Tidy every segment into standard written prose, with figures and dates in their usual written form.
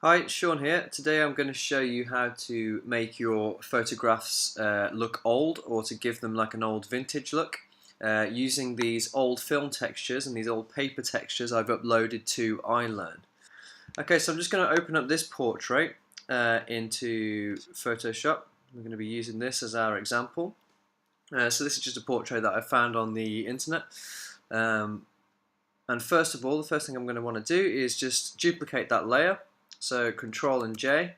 Hi, Sean here. Today I'm going to show you how to make your photographs look old, or to give them like an old vintage look, using these old film textures and these old paper textures I've uploaded to iLearn. Okay, so I'm just going to open up this portrait into Photoshop. We're going to be using this as our example. So this is just a portrait that I found on the internet. And first of all, the first thing I'm going to want to do is just duplicate that layer. So Control and J.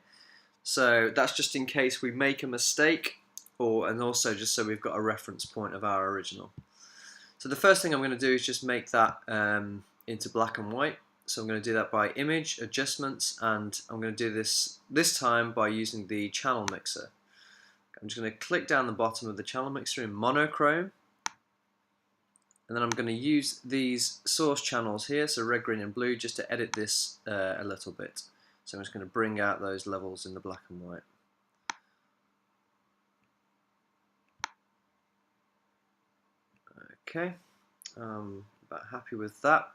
So that's just in case we make a mistake, and also just so we've got a reference point of our original. So the first thing I'm going to do is just make that into black and white. So I'm going to do that by Image, Adjustments, and I'm going to do this time by using the Channel Mixer. I'm just going to click down the bottom of the Channel Mixer in Monochrome, and then I'm going to use these source channels here, so red, green and blue, just to edit this a little bit. So I'm just going to bring out those levels in the black and white. Okay, about happy with that.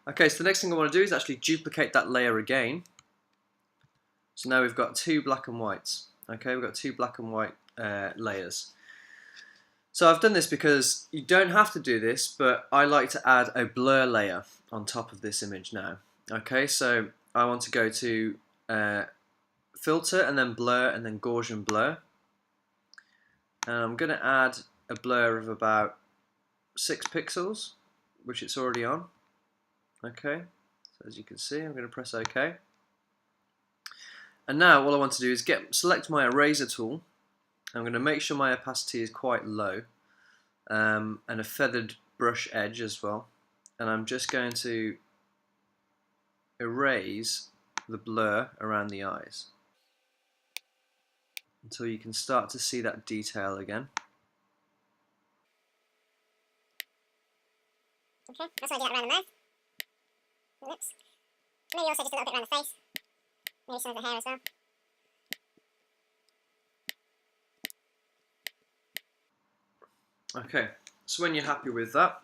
Okay, so the next thing I want to do is actually duplicate that layer again. So now we've got two black and whites. Okay, we've got two black and white layers. So I've done this because you don't have to do this, but I like to add a blur layer on top of this image now. Okay, so I want to go to Filter and then Blur and then Gaussian Blur. And I'm going to add a blur of about 6 pixels, which it's already on. Okay, so as you can see, I'm going to press OK. And now all I want to do is select my eraser tool. I'm going to make sure my opacity is quite low, and a feathered brush edge as well. And I'm just going to erase the blur around the eyes until you can start to see that detail again. Okay, that's why I do that around the mouth, the lips. Maybe also just a little bit around the face. Maybe some of the hair as well. Okay, so when you're happy with that,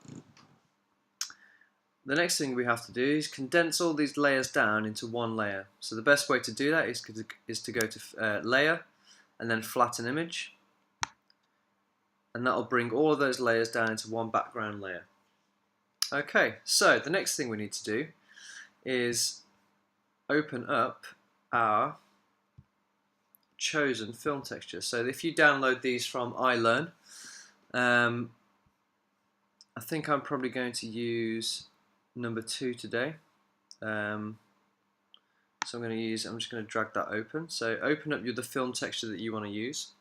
the next thing we have to do is condense all these layers down into one layer. So the best way to do that is to go to Layer and then Flatten Image, and that'll bring all of those layers down into one background layer. Okay, so the next thing we need to do is open up our chosen film texture. So if you download these from iLearn, I think I'm probably going to use number 2 today. So I'm just going to drag that open. So open up the film texture that you want to use.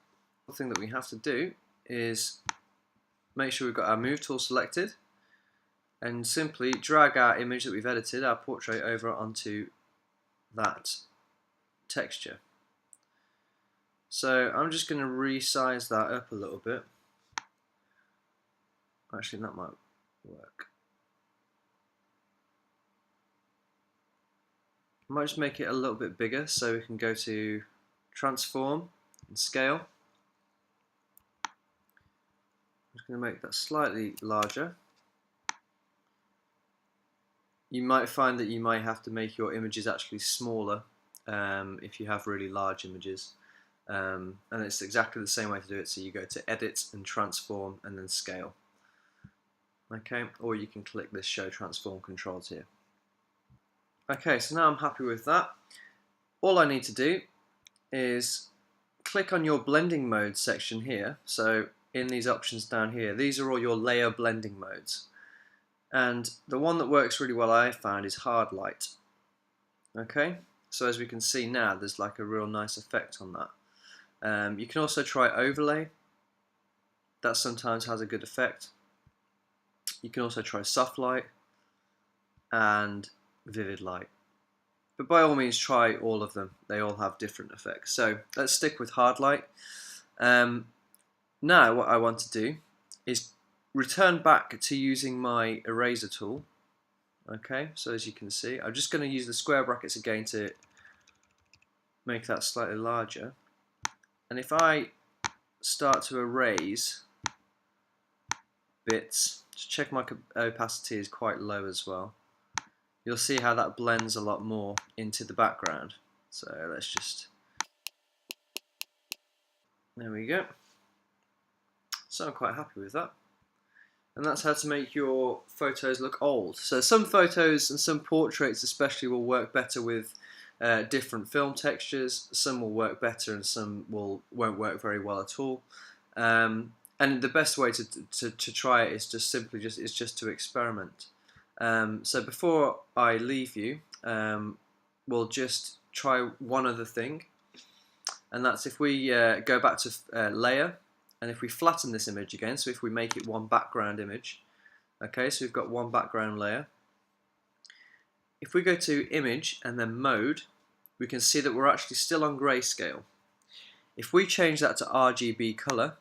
The thing that we have to do is make sure we've got our move tool selected, and simply drag our image that we've edited, our portrait, over onto that texture. So I'm just going to resize that up a little bit. Actually, that might work. I might just make it a little bit bigger, so we can go to Transform and Scale. I'm just going to make that slightly larger. You might find that you might have to make your images actually smaller if you have really large images. And it's exactly the same way to do it. So you go to Edit and Transform and then Scale. Okay, or you can click this Show Transform controls here. Okay, so now I'm happy with that. All I need to do is click on your blending mode section here. So in these options down here, these are all your layer blending modes. And the one that works really well, I found, is hard light. Okay, so as we can see now, there's like a real nice effect on that. You can also try overlay. That sometimes has a good effect. You can also try soft light and vivid light. But by all means, try all of them. They all have different effects. So let's stick with hard light. Now what I want to do is return back to using my eraser tool. Okay, so as you can see, I'm just going to use the square brackets again to make that slightly larger. And if I start to erase bits, just check my opacity is quite low as well. you'll see how that blends a lot more into the background. So let's just, there we go. So I'm quite happy with that. And that's how to make your photos look old. So some photos and some portraits especially will work better with different film textures. Some will work better and some won't work very well at all. And the best way to try it is just simply just to experiment. So before I leave you, we'll just try one other thing, and that's if we go back to layer, and if we flatten this image again, so if we make it one background image, okay, so we've got one background layer. If we go to image and then mode, we can see that we're actually still on grayscale. If we change that to RGB color,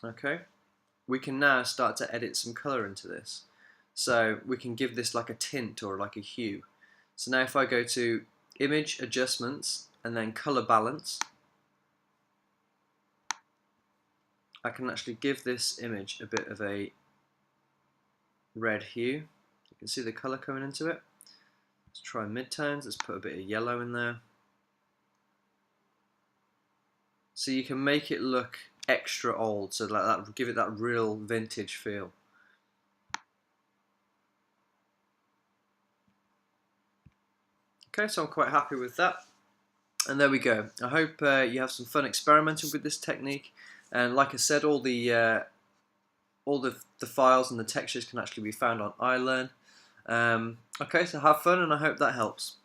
okay, we can now start to edit some color into this. So we can give this like a tint or like a hue. So now if I go to image adjustments and then color balance, I can actually give this image a bit of a red hue. You can see the color coming into it. Let's try midtones. Let's put a bit of yellow in there. So you can make it look extra old, so like that, give it that real vintage feel. Okay, so I'm quite happy with that. And there we go. I hope you have some fun experimenting with this technique. And like I said, all the files and the textures can actually be found on iLearn. Okay, so have fun, and I hope that helps.